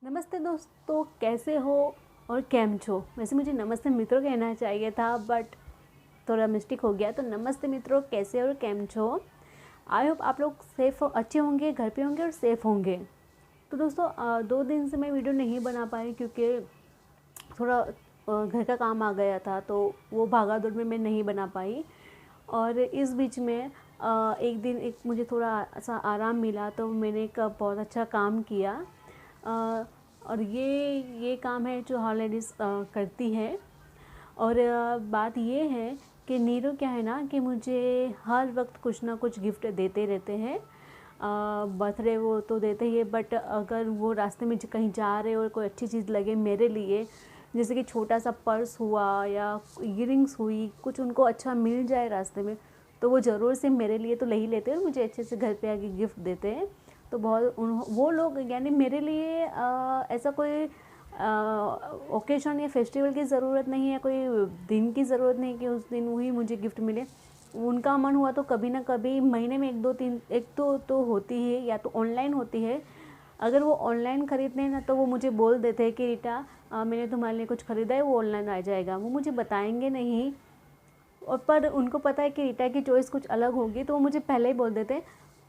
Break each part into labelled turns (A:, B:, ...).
A: नमस्ते दोस्तों, कैसे हो और केम छो। वैसे मुझे नमस्ते मित्रों कहना चाहिए था, बट थोड़ा मिस्टेक हो गया। तो नमस्ते मित्रों, कैसे हो और केम छो। आई होप आप लोग सेफ अच्छे होंगे, घर पे होंगे और सेफ होंगे। तो दोस्तों 2 दिन से मैं वीडियो नहीं बना पाई क्योंकि थोड़ा घर का काम आ गया था, तो वो भागा दौड़ में मैं नहीं बना पाई। और इस बीच में एक दिन मुझे थोड़ा सा आराम मिला, तो मैंने एक बहुत अच्छा काम किया। और ये काम है जो हर लेडीज़ करती है। और बात ये है कि नीरू क्या है ना कि मुझे हर वक्त कुछ ना कुछ गिफ्ट देते रहते हैं। बर्थडे वो तो देते ही है, बट अगर वो रास्ते में कहीं जा रहे और कोई अच्छी चीज़ लगे मेरे लिए, जैसे कि छोटा सा पर्स हुआ या ईयरिंग्स हुई, कुछ उनको अच्छा मिल जाए रास्ते में, तो वो ज़रूर से मेरे लिए तो ले ही लेते हैं और मुझे अच्छे से घर पे आके गिफ्ट देते हैं। तो बहुत वो लोग यानी मेरे लिए ऐसा कोई ओकेशन या फेस्टिवल की ज़रूरत नहीं है, कोई दिन की ज़रूरत नहीं कि उस दिन वही मुझे गिफ्ट मिले। उनका मन हुआ तो कभी ना कभी महीने में एक दो तो होती है, या तो ऑनलाइन होती है। अगर वो ऑनलाइन ख़रीदते हैं ना, तो वो मुझे बोल देते हैं कि रीटा मैंने तुम्हारे लिए कुछ ख़रीदा है, वो ऑनलाइन आ जाएगा। वो मुझे बताएंगे नहीं, और पर उनको पता है कि रीटा की चॉइस कुछ अलग होगी, तो वो मुझे पहले ही बोल देते हैं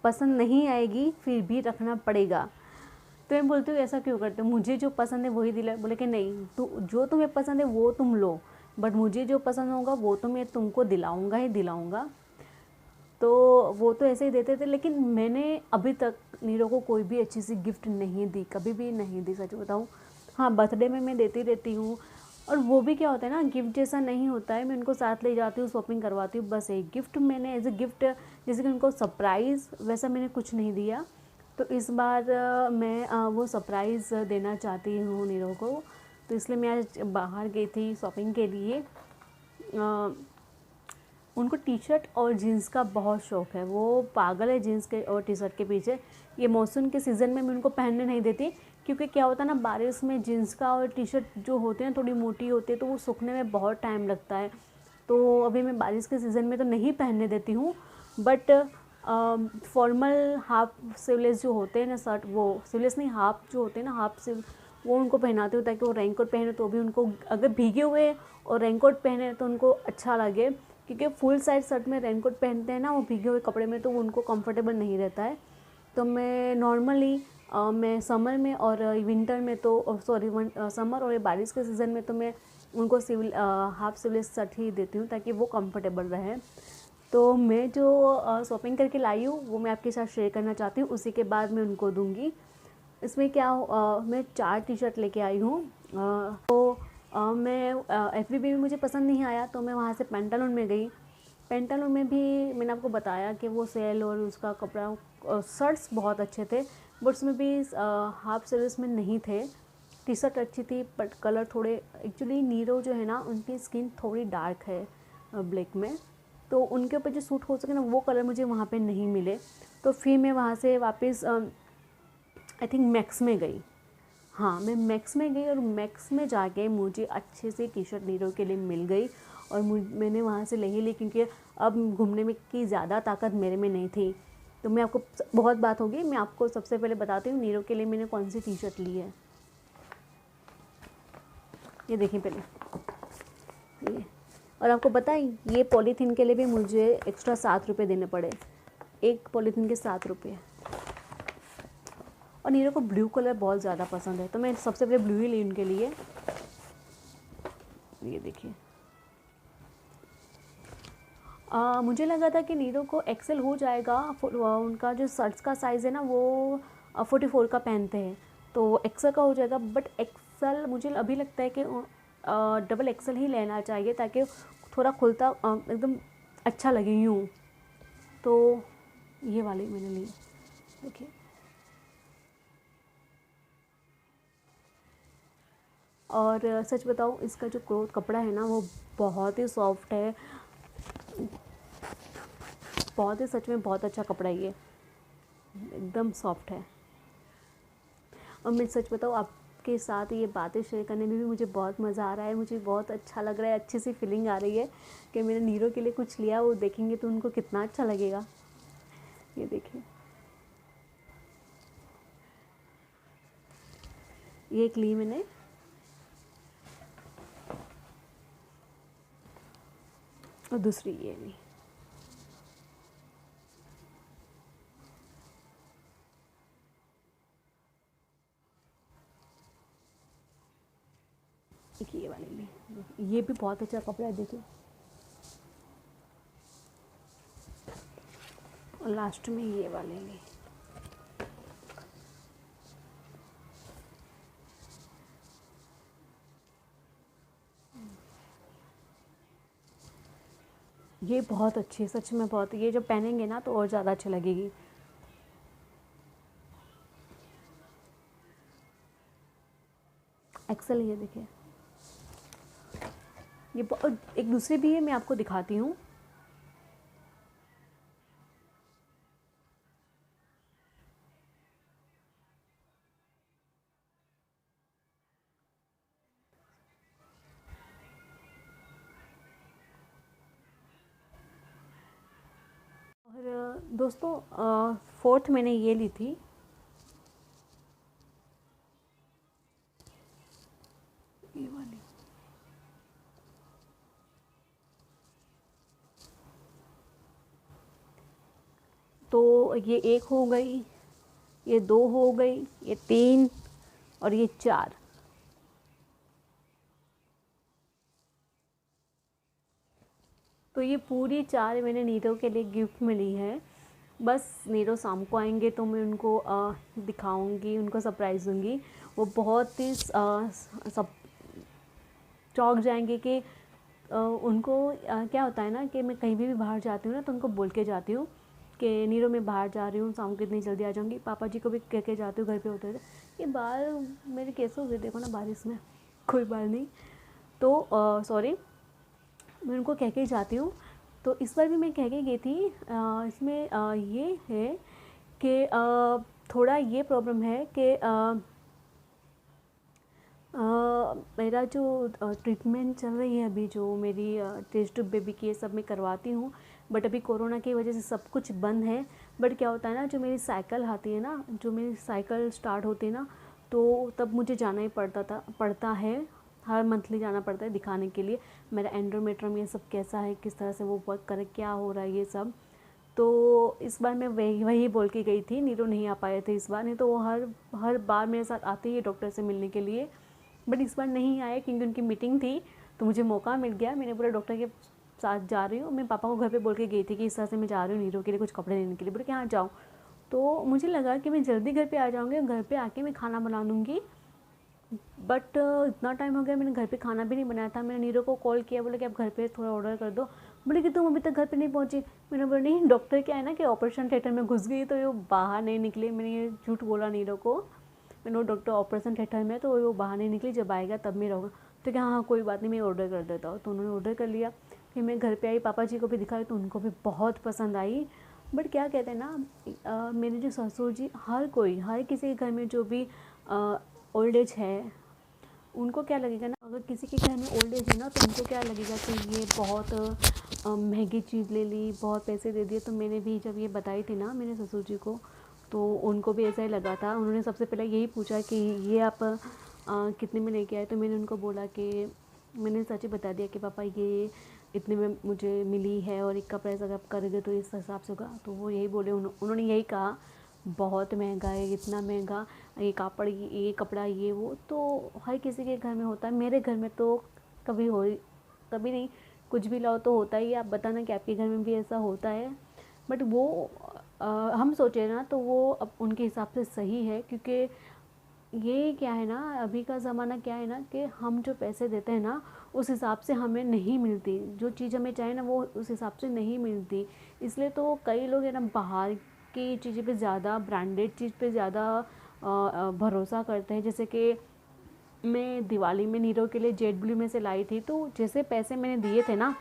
A: पसंद नहीं आएगी, फिर भी रखना पड़ेगा। तो मैं बोलती हूँ ऐसा क्यों करते हो, मुझे जो पसंद है वही दिला। बोले कि नहीं, तो जो तुम्हें पसंद है वो तुम लो, बट मुझे जो पसंद होगा वो तो मैं तुमको दिलाऊंगा ही दिलाऊंगा। तो वो तो ऐसे ही देते थे, लेकिन मैंने अभी तक नीरो को कोई भी अच्छी सी गिफ्ट नहीं दी, कभी भी नहीं दी, सच बताऊँ। हाँ, बर्थडे में मैं देती रहती हूँ, और वो भी क्या होता है ना, गिफ्ट जैसा नहीं होता है। मैं उनको साथ ले जाती हूँ, शॉपिंग करवाती हूँ, बस एक गिफ्ट मैंने एज ए गिफ्ट, जैसे कि उनको सरप्राइज़ वैसा मैंने कुछ नहीं दिया। तो इस बार मैं वो सरप्राइज़ देना चाहती हूँ नीरो को। तो इसलिए मैं आज बाहर गई थी शॉपिंग के लिए। उनको टी शर्ट और जीन्स का बहुत शौक़ है, वो पागल है जीन्स के और टी शर्ट के पीछे। ये मॉनसून के सीज़न में मैं उनको पहनने नहीं देती, क्योंकि क्या होता है ना, बारिश में जीन्स का और टी शर्ट जो होते हैं थोड़ी मोटी होती है, तो वो सूखने में बहुत टाइम लगता है। तो अभी मैं बारिश के सीज़न में तो नहीं पहनने देती हूँ, बट फॉर्मल हाफ स्लीवलेस जो होते हैं ना शर्ट, वो स्लीवलेस नहीं, हाफ जो होते हैं ना, हाफ स्लीव, वो उनको पहनाती हूँ, ताकि वो रेनकोट पहने तो भी उनको, अगर भीगे हुए और रेनकोट पहने तो उनको अच्छा लगे। क्योंकि फुल साइज शर्ट में रेनकोट पहनते हैं ना वो भीगे हुए कपड़े में, तो उनको कंफर्टेबल नहीं रहता है। तो मैं नॉर्मली मैं समर में और विंटर में तो समर और बारिश के सीज़न में तो मैं उनको हाफ स्लीवलेस शर्ट ही देती हूँ, ताकि वो कंफर्टेबल रहे। तो मैं जो शॉपिंग करके लाई हूँ वो मैं आपके साथ शेयर करना चाहती हूँ, उसी के बाद मैं उनको दूँगी। इसमें क्या मैं 4 टी शर्ट लेके आई हूँ। मैं एफबीबी में मुझे पसंद नहीं आया, तो मैं वहाँ से पेंटालून में गई। पेंटालून में भी मैंने आपको बताया कि वो सेल और उसका कपड़ा शर्ट्स बहुत अच्छे थे, बट उसमें भी हाफ सर्विस में नहीं थे। टी शर्ट अच्छी थी, बट कलर थोड़े, एक्चुअली नीरो जो है ना उनकी स्किन थोड़ी डार्क है ब्लैक में, तो उनके ऊपर जो सूट हो सके ना वो कलर मुझे वहाँ पे नहीं मिले। तो फिर मैं वहाँ से वापस आई थिंक मैक्स में गई। हाँ, मैं मैक्स में गई, और मैक्स में जाके मुझे अच्छे से टी शर्ट नीरो के लिए मिल गई, और मैंने वहाँ से ले ही ली, क्योंकि अब घूमने में की ज़्यादा ताकत मेरे में नहीं थी। तो मैं आपको, बहुत बात होगी, मैं आपको सबसे पहले बताती हूँ नीरो के लिए मैंने कौन सी टी शर्ट ली है। ये देखिए पहले ये, और आपको पता है ये पॉलीथीन के लिए भी मुझे एक्स्ट्रा 7 रुपये देने पड़े, एक पॉलीथीन के 7 रुपये। और नीरो को ब्लू कलर बहुत ज़्यादा पसंद है, तो मैं सबसे पहले ब्लू ही ली उनके लिए। ये देखिए, मुझे लगा था कि नीरो को एक्सेल हो जाएगा, उनका जो शर्ट्स का साइज़ है ना वो 44 का पहनते हैं, तो एक्सेल का हो जाएगा। बट एक्सेल मुझे अभी लगता है कि डबल एक्सेल ही लेना चाहिए, ताकि थोड़ा खुलता एकदम अच्छा लगे यूँ। तो ये वाली मैंने ली, देखिए। और सच बताऊँ, इसका जो क्लॉथ कपड़ा है ना वो बहुत ही सॉफ्ट है, बहुत ही, सच में बहुत अच्छा कपड़ा है ये, एकदम सॉफ्ट है। और मैं सच बताऊँ आपके साथ ये बातें शेयर करने में भी मुझे बहुत मज़ा आ रहा है, मुझे बहुत अच्छा लग रहा है, अच्छी सी फीलिंग आ रही है कि मैंने नीरो के लिए कुछ लिया, वो देखेंगे तो उनको कितना अच्छा लगेगा। ये देखिए, ये एक ली मैंने, और दूसरी ये ली। एक ये वाली ली, ये भी बहुत अच्छा कपड़ा है, देखिए। और लास्ट में ये वाली ली। ये बहुत अच्छी है, सच में बहुत, ये जब पहनेंगे ना तो और ज़्यादा अच्छी लगेगी। एक्सेल, ये देखिए। ये एक दूसरी भी है, मैं आपको दिखाती हूँ। और दोस्तों, 4th मैंने ये ली थी। ये वाली। तो ये एक हो गई, ये 2 हो गई, ये 3 और ये 4। तो ये पूरी 4 मैंने नीरो के लिए गिफ्ट में ली है। बस नीरो शाम को आएंगे तो मैं उनको दिखाऊंगी, उनको सरप्राइज़ दूंगी। वो बहुत ही सब चौंक जाएंगे कि उनको क्या होता है ना कि मैं कहीं भी बाहर जाती हूँ ना तो उनको बोल के जाती हूँ कि नीरो मैं बाहर जा रही हूँ, शाम को इतनी जल्दी आ जाऊँगी। पापा जी को भी कह के जाती हूँ घर पे होते थे। ये बाल मेरे कैसे हो गए देखो ना बारिश में, कोई बाल नहीं। तो सॉरी, मैं उनको कह के जाती हूँ। तो इस बार भी मैं कह के गई थी। इसमें ये है कि थोड़ा ये प्रॉब्लम है कि मेरा जो ट्रीटमेंट चल रही है अभी, जो मेरी टेस्ट ट्यूब बेबी की, ये सब मैं करवाती हूँ। बट अभी कोरोना की वजह से सब कुछ बंद है। बट क्या होता है ना, जो मेरी साइकिल आती है ना, जो मेरी साइकिल स्टार्ट होती है ना, तो तब मुझे जाना ही पड़ता है। हर मंथली जाना पड़ता है दिखाने के लिए मेरा एंडोमेट्रियम ये सब कैसा है, किस तरह से वो वर्क करे, क्या हो रहा है, ये सब। तो इस बार मैं वही बोल के गई थी। नीरो नहीं आ पाए थे इस बार, नहीं तो वो हर बार मेरे साथ आते ही डॉक्टर से मिलने के लिए। बट इस बार नहीं आए क्योंकि उनकी मीटिंग थी, तो मुझे मौका मिल गया। मैंने पूरे डॉक्टर के साथ जा रही हूँ। मैं पापा को घर पे बोल के गई थी कि इस तरह से मैं जा रही हूँ नीरो के लिए कुछ कपड़े लेने के लिए। बोले कि हाँ जाओ। तो मुझे लगा कि मैं जल्दी घर पे आ जाऊँगी, घर पे आके मैं खाना बना लूँगी। बट इतना टाइम हो गया, मैंने घर पे खाना भी नहीं बनाया था। मैंने नीरो को कॉल किया, बोले कि आप घर पे थोड़ा ऑर्डर कर दो। बोले कि तुम अभी तक घर पे नहीं पहुँची। मैंने बोला नहीं, डॉक्टर क्या है ना कि ऑपरेशन थिएटर में घुस गई तो वो बाहर नहीं निकले। मैंने ये झूठ बोला नीरो को। मैंने वो डॉक्टर ऑपरेशन थिएटर में, तो वो बाहर नहीं निकली, जब आएगा तब मैं रहूँगा। तो क्या, हाँ कोई बात नहीं, मैं ऑर्डर कर देता हूँ। तो उन्होंने ऑर्डर कर लिया। फिर मैं घर पे आई, पापा जी को भी दिखाई तो उनको भी बहुत पसंद आई। बट क्या कहते हैं ना, मेरे जो ससुर जी, हर किसी के घर में जो भी ओल्ड एज है, उनको क्या लगेगा ना, अगर किसी के घर में ओल्ड एज है ना, तो उनको क्या लगेगा कि ये बहुत महंगी चीज़ ले ली, बहुत पैसे दे दिए। तो मैंने भी जब ये बताई थी ना मेरे ससुर जी को, तो उनको भी ऐसा ही लगा था। उन्होंने सबसे पहले यही पूछा कि ये आप कितने में लेके आए। तो मैंने उनको बोला कि मैंने सच ही बता दिया कि पापा ये इतने में मुझे मिली है, और एक का प्राइस अगर आप करोगे तो इस हिसाब से होगा। तो वो यही बोले, उन्होंने यही कहा बहुत महंगा है, इतना महंगा, ये कापड़, ये कपड़ा, ये वो। तो हर किसी के घर में होता है। मेरे घर में तो कभी नहीं, कुछ भी लाओ तो होता ही है। आप बताना कि आपके घर में भी ऐसा होता है। बट वो हम सोचे ना तो वो अब उनके हिसाब से सही है, क्योंकि ये क्या है ना, अभी का ज़माना क्या है ना कि हम जो पैसे देते हैं ना, उस हिसाब से हमें नहीं मिलती। जो चीज़ हमें चाहिए ना, वो उस हिसाब से नहीं मिलती। इसलिए तो कई लोग है ना, बाहर की चीज़ें पे ज़्यादा, ब्रांडेड चीज़ पे ज़्यादा भरोसा करते हैं। जैसे कि मैं दिवाली में नीरो के लिए जेट ब्लू में से लाई थी, तो जैसे पैसे मैंने दिए थे ना,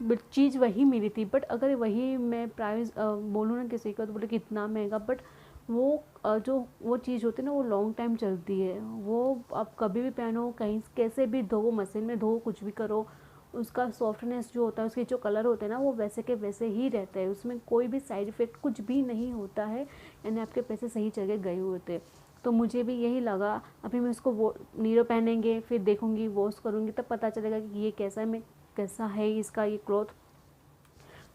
A: बट चीज़ वही मिली थी। बट अगर वही मैं प्राइस बोलूँ ना किसी को, तो बोले कि इतना महंगा। बट वो जो वो चीज़ होती है ना, वो लॉन्ग टाइम चलती है। वो आप कभी भी पहनो, कहीं कैसे भी धो, मशीन में धो, कुछ भी करो, उसका सॉफ्टनेस जो होता है, उसके जो कलर होते हैं ना, वो वैसे के वैसे ही रहते हैं। उसमें कोई भी साइड इफ़ेक्ट कुछ भी नहीं होता है, यानी आपके पैसे सही जगह गए हुए थे। तो मुझे भी यही लगा, अभी मैं इसको वो नीरो पहनेंगे, फिर देखूँगी, वॉश करूँगी, तब पता चलेगा कि ये कैसा है इसका ये क्लॉथ।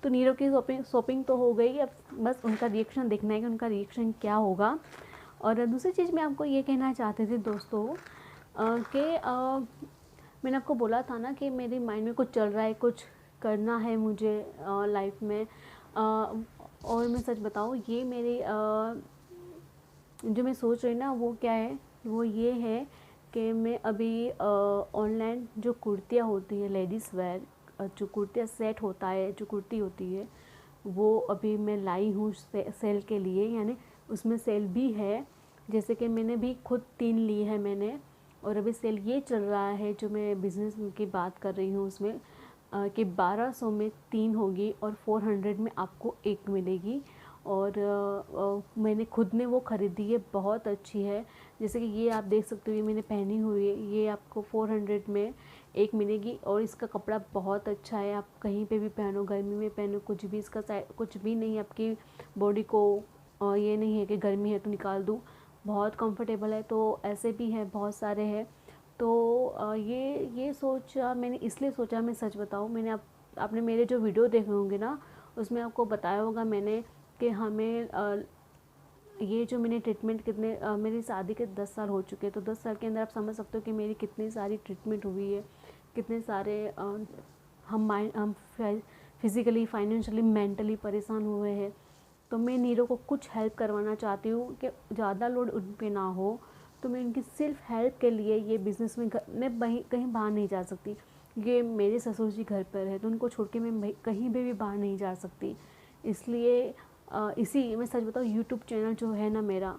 A: तो नीरो की शॉपिंग तो हो गई, अब बस उनका रिएक्शन देखना है कि उनका रिएक्शन क्या होगा। और दूसरी चीज़ मैं आपको ये कहना चाहती थी दोस्तों कि मैंने आपको बोला था ना कि मेरे माइंड में कुछ चल रहा है, कुछ करना है मुझे लाइफ में। और मैं सच बताऊँ, ये मेरे जो मैं सोच रही ना वो क्या है, वो ये है कि मैं अभी ऑनलाइन जो कुर्तियाँ होती है लेडीज़ वेयर, जो कुर्तियाँ सेट होता है, जो कुर्ती होती है, वो अभी मैं लाई हूँ सेल के लिए, यानी उसमें सेल भी है। जैसे कि मैंने भी खुद 3 ली है मैंने, और अभी सेल ये चल रहा है जो मैं बिज़नेस की बात कर रही हूँ उसमें, कि 1200 में 3 होगी और 400 में आपको 1 मिलेगी। और मैंने खुद ने वो ख़रीदी है, बहुत अच्छी है। जैसे कि ये आप देख सकते हो, ये मैंने पहनी हुई है, ये आपको 400 में 1 मिलेगी। और इसका कपड़ा बहुत अच्छा है, आप कहीं पे भी पहनो, गर्मी में पहनो, कुछ भी इसका कुछ भी नहीं आपकी बॉडी को ये नहीं है कि गर्मी है तो निकाल दूँ, बहुत कंफर्टेबल है। तो ऐसे भी है, बहुत सारे हैं। तो ये सोचा मैंने, इसलिए सोचा, मैं सच बताऊँ, मैंने आपने मेरे जो वीडियो देखे होंगे ना, उसमें आपको बताया होगा मैंने कि हमें ये जो मैंने ट्रीटमेंट कितने मेरी शादी के 10 साल हो चुके हैं, तो 10 साल के अंदर आप समझ सकते हो कि मेरी कितनी सारी ट्रीटमेंट हुई है, कितने सारे हम फिज़िकली, फाइनेंशियली, मेंटली परेशान हुए हैं। तो मैं नीरो को कुछ हेल्प करवाना चाहती हूँ कि ज़्यादा लोड उन पे ना हो। तो मैं उनकी सिर्फ हेल्प के लिए ये बिज़नेस में मैं कहीं बाहर नहीं जा सकती, ये मेरे ससुर जी घर पर है, तो उनको छोड़ के मैं कहीं भी बाहर नहीं जा सकती। इसलिए इसी मैं सच बताऊँ, यूट्यूब चैनल जो है ना मेरा,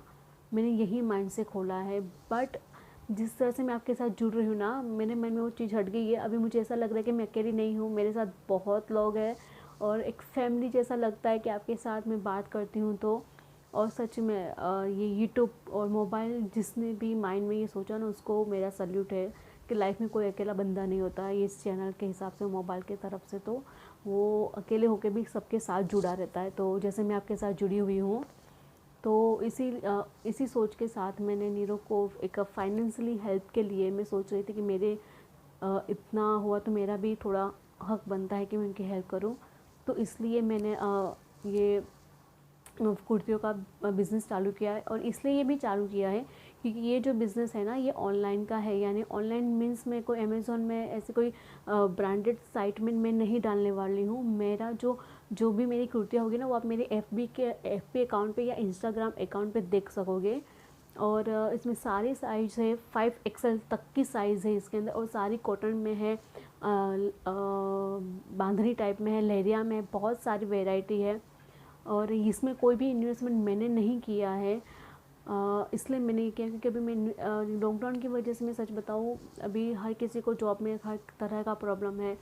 A: मैंने यही माइंड से खोला है। बट जिस तरह से मैं आपके साथ जुड़ रही हूँ ना, मेरे मन में वो चीज़ हट गई है। अभी मुझे ऐसा लग रहा है कि मैं अकेली नहीं हूँ, मेरे साथ बहुत लोग हैं, और एक फैमिली जैसा लगता है कि आपके साथ मैं बात करती हूँ तो। और सच में ये यूट्यूब और मोबाइल, जिसने भी माइंड में ये सोचा ना, उसको मेरा सल्यूट है कि लाइफ में कोई अकेला बंदा नहीं होता है। ये इस चैनल के हिसाब से, मोबाइल के तरफ से, तो वो अकेले होकर भी सबके साथ जुड़ा रहता है। तो जैसे मैं आपके साथ जुड़ी हुई हूँ, तो इसी सोच के साथ मैंने नीरो को एक फाइनेंशियली हेल्प के लिए मैं सोच रही थी कि मेरे इतना हुआ तो मेरा भी थोड़ा हक बनता है कि मैं उनकी हेल्प करूं। तो इसलिए मैंने ये कुर्तियों का बिज़नेस चालू किया है। और इसलिए ये भी चालू किया है क्योंकि ये जो बिज़नेस है ना, ये ऑनलाइन का है। यानी ऑनलाइन मीन्स मैं कोई अमेज़ॉन में ऐसे कोई ब्रांडेड साइट में मैं नहीं डालने वाली हूँ। मेरा जो भी मेरी कुर्तियाँ होगी ना, वो आप मेरे एफबी अकाउंट पे या इंस्टाग्राम अकाउंट पे देख सकोगे। और इसमें सारी साइज़ है, 5XL तक की साइज़ है इसके अंदर, और सारी कॉटन में है, बांधनी टाइप में है, लहरिया में है, बहुत सारी वेराइटी है। और इसमें कोई भी इन्वेस्टमेंट मैंने नहीं किया है, इसलिए मैंने ये किया क्योंकि अभी मैं लॉकडाउन की वजह से, मैं सच बताऊँ, अभी हर किसी को जॉब में हर तरह का प्रॉब्लम है।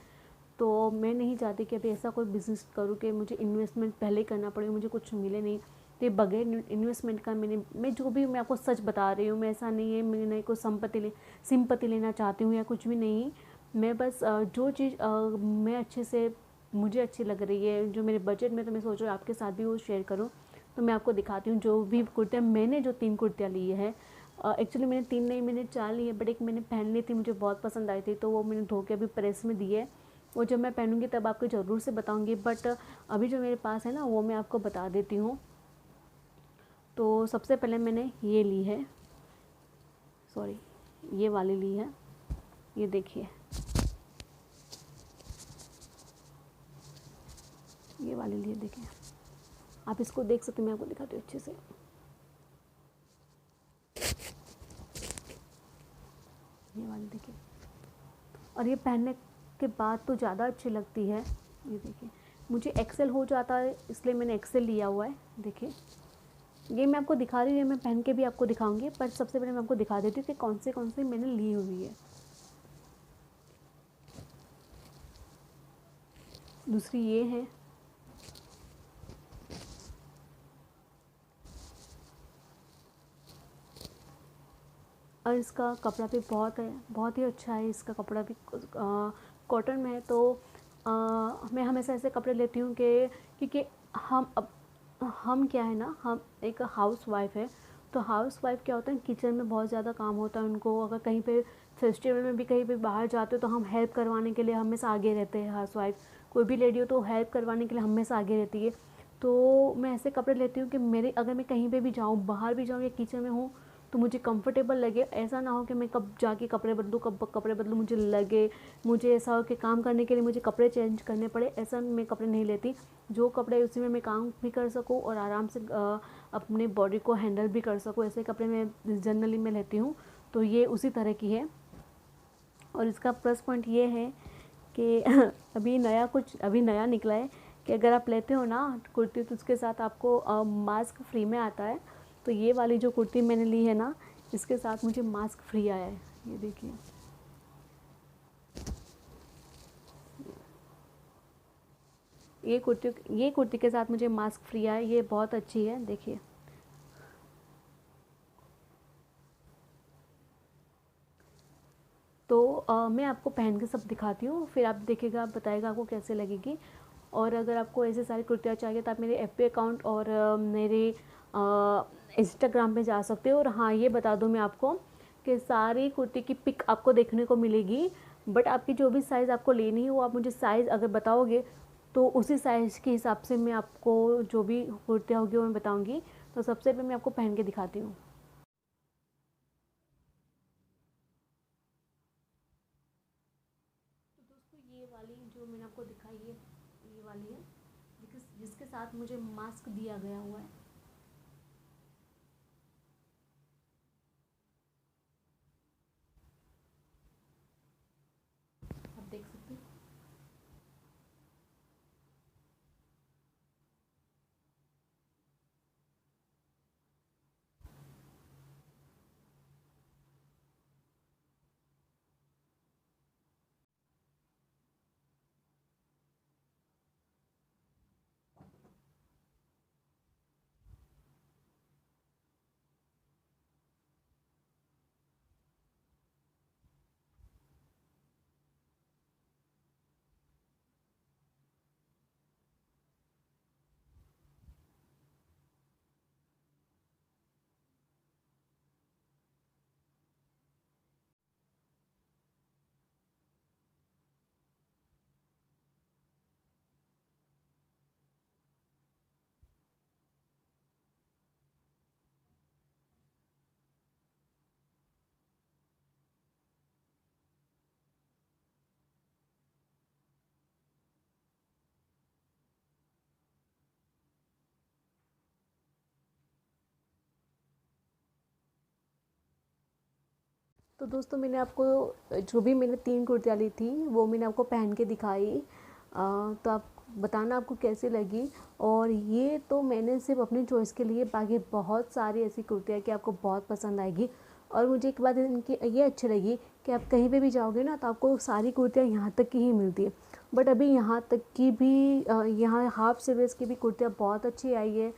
A: तो मैं नहीं चाहती कि अभी ऐसा कोई बिज़नेस करूँ कि मुझे इन्वेस्टमेंट पहले करना पड़े, मुझे कुछ मिले नहीं। तो ये बगैर इन्वेस्टमेंट का मैं जो भी, मैं आपको सच बता रही हूँ, मैं ऐसा नहीं है मैं नहीं कोई सिंपत्ति लेना चाहती हूँ या कुछ भी नहीं। मैं बस जो चीज़ मैं अच्छे से, मुझे अच्छी लग रही है, जो मेरे बजट में, तो मैं सोच रही हूँ आपके साथ भी वो शेयर करूँ। तो मैं आपको दिखाती हूँ जो भी कुर्तियाँ मैंने, जो 3 कुर्तियाँ ली है। एक्चुअली मैंने 3 नहीं, मैंने 4 ली है, बट एक मैंने पहन ली थी, मुझे बहुत पसंद आई थी, तो वो मैंने धो के अभी प्रेस में दी है। वो जब मैं पहनूंगी तब आपको ज़रूर से बताऊंगी, बट अभी जो मेरे पास है ना, वो मैं आपको बता देती हूँ। तो सबसे पहले मैंने ये ली है, सॉरी, ये वाली ली है, ये देखिए, ये वाली ली है, देखिए आप इसको देख सकते हैं, मैं आपको दिखाती हूँ अच्छे से। ये वाली देखिए, और ये पहनने के बाद तो ज़्यादा अच्छी लगती है। ये देखिए, मुझे एक्सेल हो जाता है, इसलिए मैंने एक्सेल लिया हुआ है। देखिए, ये मैं आपको दिखा रही हूँ, मैं पहन के भी आपको दिखाऊंगी, पर सबसे पहले मैं आपको दिखा देती हूँ कि कौन से मैंने ली हुई है। दूसरी ये है, और इसका कपड़ा भी बहुत ही अच्छा है। इसका कपड़ा भी कॉटन में है। तो मैं हमेशा ऐसे कपड़े लेती हूँ कि क्योंकि हम क्या है ना, हम एक हाउस वाइफ है, तो हाउस वाइफ क्या होता है, किचन में बहुत ज़्यादा काम होता है उनको। अगर कहीं पे फेस्टिवल में भी कहीं पे बाहर जाते हो तो हम हेल्प करवाने के लिए हमेशा आगे रहते हैं। हाउस वाइफ कोई भी लेडी हो तो हेल्प करवाने के लिए हमेशा आगे रहती है। तो मैं ऐसे कपड़े लेती हूँ कि मेरे, अगर मैं कहीं पे भी जाऊँ, बाहर भी जाऊँ या किचन में हूँ, तो मुझे कंफर्टेबल लगे। ऐसा ना हो कि मैं कब जाके कपड़े बदलूँ, कब कपड़े बदलूँ, मुझे लगे, मुझे ऐसा हो कि काम करने के लिए मुझे कपड़े चेंज करने पड़े, ऐसा मैं कपड़े नहीं लेती। जो कपड़े उसी में मैं काम भी कर सकूँ और आराम से अपने बॉडी को हैंडल भी कर सकूँ, ऐसे कपड़े मैं जनरली मैं लेती हूँ। तो ये उसी तरह की है। और इसका प्लस पॉइंट ये है कि अभी नया निकला है कि अगर आप लेते हो ना कुर्ती, तो उसके साथ आपको मास्क फ्री में आता है। तो ये वाली जो कुर्ती मैंने ली है ना, इसके साथ मुझे मास्क फ्री आया है। ये देखिए, ये कुर्ती के साथ मुझे मास्क फ्री आया। ये बहुत अच्छी है, देखिए। तो मैं आपको पहन के सब दिखाती हूँ, फिर आप देखिएगा, आप बताइएगा आपको कैसे लगेगी। और अगर आपको ऐसे सारी कुर्तियाँ चाहिए तो आप मेरे एफ अकाउंट और मेरे इंस्टाग्राम पे जा सकते हो। और हाँ, ये बता दूँ मैं आपको कि सारी कुर्ती की पिक आपको देखने को मिलेगी, बट आपकी जो भी साइज़ आपको लेनी है वो आप मुझे साइज़ अगर बताओगे तो उसी साइज़ के हिसाब से मैं आपको जो भी कुर्तियाँ होगी वो मैं बताऊँगी। तो सबसे पहले मैं आपको पहन के दिखाती हूँ। तो दोस्तों, ये वाली जो मैंने आपको दिखाई है, ये वाली है जिसके साथ मुझे मास्क दिया गया हुआ है। आप देख सकते हैं। तो दोस्तों, मैंने आपको जो भी मैंने 3 कुर्तियाँ ली थी वो मैंने आपको पहन के दिखाई। तो आप बताना आपको कैसी लगी। और ये तो मैंने सिर्फ अपनी चॉइस के लिए, बाकी बहुत सारी ऐसी कुर्तियाँ कि आपको बहुत पसंद आएगी। और मुझे एक बात इनकी ये अच्छी लगी कि आप कहीं पे भी जाओगे ना तो आपको सारी कुर्तियाँ यहाँ तक की ही मिलती है। बट अभी यहाँ तक की भी यहाँ हाफ स्लीव्स की भी कुर्तियाँ बहुत अच्छी आई है।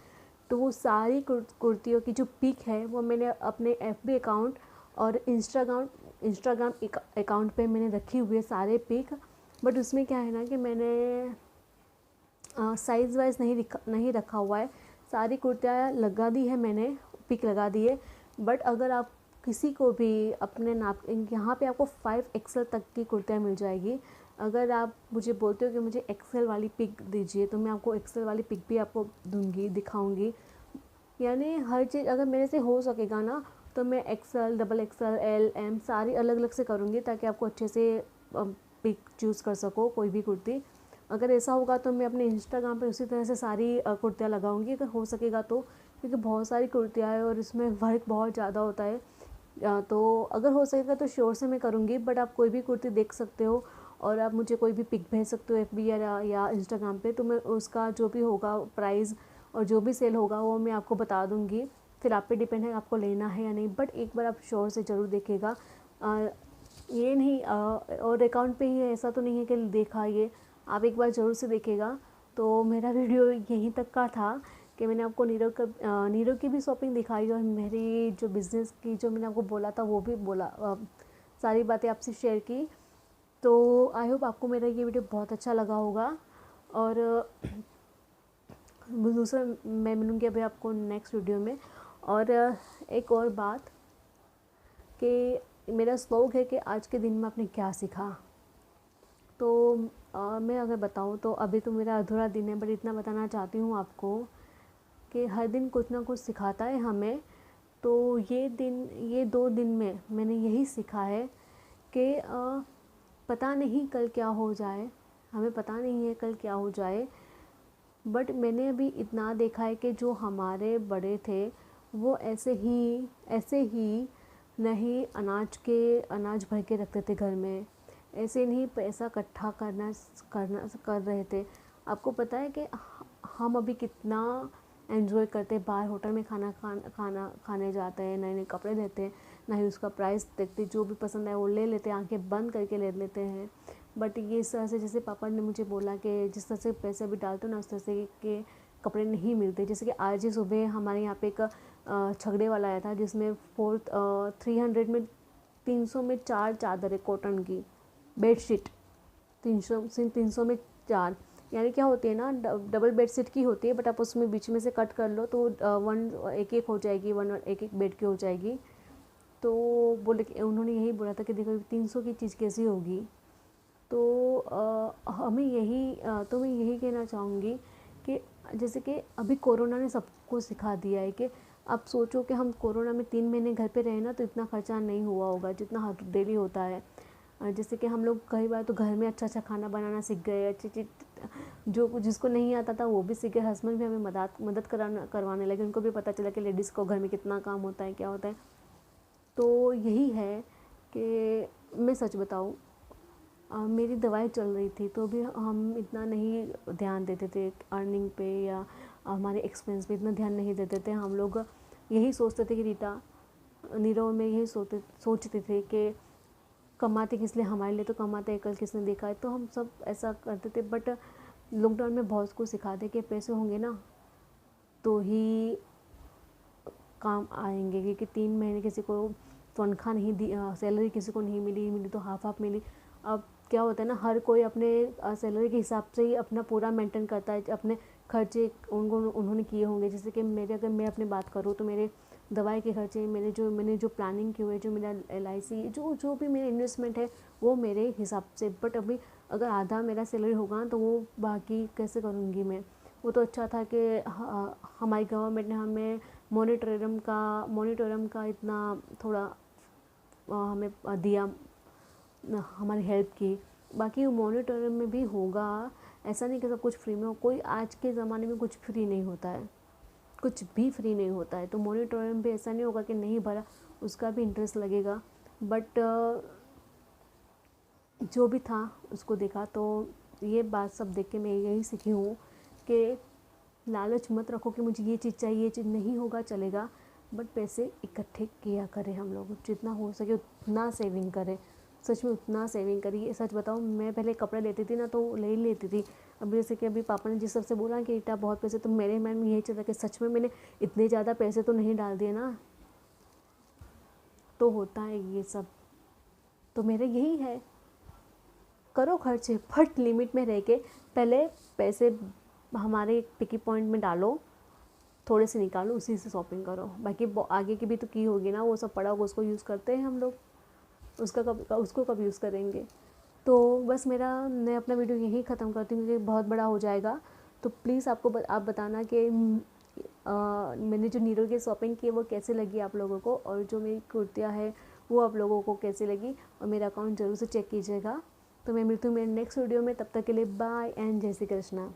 A: तो वो सारी कुर्तियों की जो पिक है वो मैंने अपने एफबी अकाउंट और इंस्टाग्राम अकाउंट पे मैंने रखी हुई है सारे पिक। बट उसमें क्या है ना कि मैंने साइज़ वाइज नहीं रखा हुआ है। सारी कुर्तियाँ लगा दी है मैंने, पिक लगा दी है। बट अगर आप किसी को भी अपने नाप, यहाँ पे आपको 5XL तक की कुर्तियाँ मिल जाएगी। अगर आप मुझे बोलते हो कि मुझे एक्सेल वाली पिक दीजिए तो मैं आपको एक्सेल वाली पिक भी आपको दूंगी, दिखाऊंगी। यानी हर चीज़ अगर मेरे से हो सकेगा ना तो मैं XL, double XL, L, M सारी अलग अलग से करूँगी ताकि आपको अच्छे से पिक चूज़ कर सको कोई भी कुर्ती। अगर ऐसा होगा तो मैं अपने इंस्टाग्राम पे उसी तरह से सारी कुर्तियाँ लगाऊंगी अगर हो सकेगा तो, क्योंकि बहुत सारी कुर्तियाँ हैं और इसमें वर्क बहुत ज़्यादा होता है। तो अगर हो सकेगा तो श्योर से मैं करूँगी। बट आप कोई भी कुर्ती देख सकते हो और आप मुझे कोई भी पिक भेज सकते हो एफबी या इंस्टाग्राम पे, तो मैं उसका जो भी होगा प्राइस और जो भी सेल होगा वो मैं आपको बता दूँगी। फिर आप पे डिपेंड है आपको लेना है या नहीं। बट एक बार आप श्योर से ज़रूर देखिएगा। ये नहीं और अकाउंट पे ही है ऐसा तो नहीं है कि देखा, ये आप एक बार ज़रूर से देखिएगा। तो मेरा वीडियो यहीं तक का था कि मैंने आपको नीरो की भी शॉपिंग दिखाई और मेरी जो बिज़नेस की जो मैंने आपको बोला था वो भी बोला, सारी बातें आपसे शेयर की। तो आई होप आपको मेरा ये वीडियो बहुत अच्छा लगा होगा। और दूसरा मैं मिलूँगी अभी आपको नेक्स्ट वीडियो में। और एक और बात कि मेरा शौक़ है कि आज के दिन में आपने क्या सीखा। तो मैं अगर बताऊँ तो अभी तो मेरा अधूरा दिन है, बट इतना बताना चाहती हूँ आपको कि हर दिन कुछ ना कुछ सिखाता है हमें। तो ये 2 दिन में मैंने यही सीखा है कि पता नहीं कल क्या हो जाए, हमें पता नहीं है कल क्या हो जाए, बट मैंने अभी इतना देखा है कि जो हमारे बड़े थे वो ऐसे ही नहीं अनाज भर के रखते थे घर में, ऐसे नहीं पैसा इकट्ठा कर रहे थे। आपको पता है कि हम अभी कितना एंजॉय करते हैं, बाहर होटल में खाना खाने जाते हैं, नए नए कपड़े लेते हैं, ना ही उसका प्राइस देखते, जो भी पसंद है वो ले लेते हैं, आंखें बंद करके ले लेते हैं। बट ये इस तरह से, जैसे पापा ने मुझे बोला कि जिस तरह से पैसे अभी डालते हो ना उस तरह से के कपड़े नहीं मिलते। जैसे कि आज ही सुबह हमारे यहाँ पे एक छगड़े वाला आया था जिसमें 300 में 300 में 4 चादरें कॉटन की बेडशीट, 300 में 4, यानी क्या होती है ना, डबल बेडशीट की होती है, बट आप उसमें बीच में से कट कर लो तो एक हो जाएगी, एक बेड की हो जाएगी। तो बोले, उन्होंने यही बोला था कि देखो 300 की चीज़ कैसी होगी। तो मैं यही कहना चाहूँगी कि जैसे कि अभी कोरोना ने सबको सिखा दिया है कि आप सोचो कि हम कोरोना में 3 महीने घर पे रहे ना, तो इतना खर्चा नहीं हुआ होगा जितना हर डेली होता है। जैसे कि हम लोग कई बार तो घर में अच्छा खाना बनाना सीख गए, अच्छी जो जिसको नहीं आता था वो भी सीख गए। हस्बैंड भी हमें मदद करवाने लगे, उनको भी पता चला कि लेडीज़ को घर में कितना काम होता है, क्या होता है। तो यही है कि मैं सच बताऊँ, मेरी दवाई चल रही थी तो भी हम इतना नहीं ध्यान देते थे अर्निंग पे या हमारे एक्सपेंस पे, इतना ध्यान नहीं देते थे। हम लोग यही सोचते थे कि नीरव में यही सोचते थे कि कमाते किस लिए, हमारे लिए तो कमाते हैं, कल किसने देखा है, तो हम सब ऐसा करते थे। बट लॉकडाउन में बहुत कुछ सिखा दे कि पैसे होंगे ना तो ही काम आएंगे, क्योंकि 3 महीने किसी को तनख्वाह नहीं दी, सैलरी किसी को नहीं मिली तो हाफ मिली। अब क्या होता है ना, हर कोई अपने सैलरी के हिसाब से ही अपना पूरा मेंटेन करता है, अपने खर्चे उन्होंने किए होंगे। जैसे कि अगर मैं अपनी बात करूँ तो मेरे दवाई के खर्चे, मैंने जो प्लानिंग की हुई है, जो मेरा LIC जो भी मेरा इन्वेस्टमेंट है वो मेरे हिसाब से। बट अभी अगर आधा मेरा सैलरी होगा तो वो बाकी कैसे करूँगी मैं। वो तो अच्छा था कि हमारी गवर्नमेंट ने हमें मॉनिटोरियम का इतना थोड़ा हमें दिया, हमारी हेल्प की। बाकी मॉनिटोरियम में भी होगा, ऐसा नहीं कि सब कुछ फ्री में हो। कोई आज के ज़माने में कुछ फ्री नहीं होता है, कुछ भी फ्री नहीं होता है। तो मॉनिटोरियम भी ऐसा नहीं होगा कि नहीं भरा, उसका भी इंटरेस्ट लगेगा। बट जो भी था उसको देखा, तो ये बात सब देख के मैं यही सीखी हूँ कि लालच मत रखो कि मुझे ये चीज़ चाहिए, ये चीज़ नहीं होगा चलेगा, बट पैसे इकट्ठे किया करें। हम लोग जितना हो सके उतना सेविंग करें, सच में उतना सेविंग करिए। सच बताऊँ, मैं पहले कपड़े लेती थी ना तो ले ही लेती थी। अभी जैसे कि अभी पापा ने जिस सबसे बोला कि इतना बहुत पैसे, तो मेरे माइंड में यही चलता कि सच में मैंने इतने ज़्यादा पैसे तो नहीं डाल दिए ना, तो होता है ये सब। तो मेरा यही है, करो खर्चे बट लिमिट में रह के। पहले पैसे हमारे एक पिकी पॉइंट में डालो, थोड़े से निकालो, उसी से शॉपिंग करो। बाकी आगे की भी तो की होगी ना, वो सब पड़ा होगा, उसको यूज़ करते हैं हम लोग, उसको कब यूज़ करेंगे। तो बस मैं अपना वीडियो यहीं ख़त्म करती हूँ क्योंकि बहुत बड़ा हो जाएगा। तो प्लीज़ आप बताना कि मैंने जो नीरो की शॉपिंग की है वो कैसे लगी आप लोगों को, और जो मेरी कुर्तियाँ है वो आप लोगों को कैसी लगी, और मेरा अकाउंट ज़रूर से चेक कीजिएगा। तो मैं मिलती हूँ मेरे नेक्स्ट वीडियो में, तब तक के लिए बाय एंड जय श्री कृष्णा।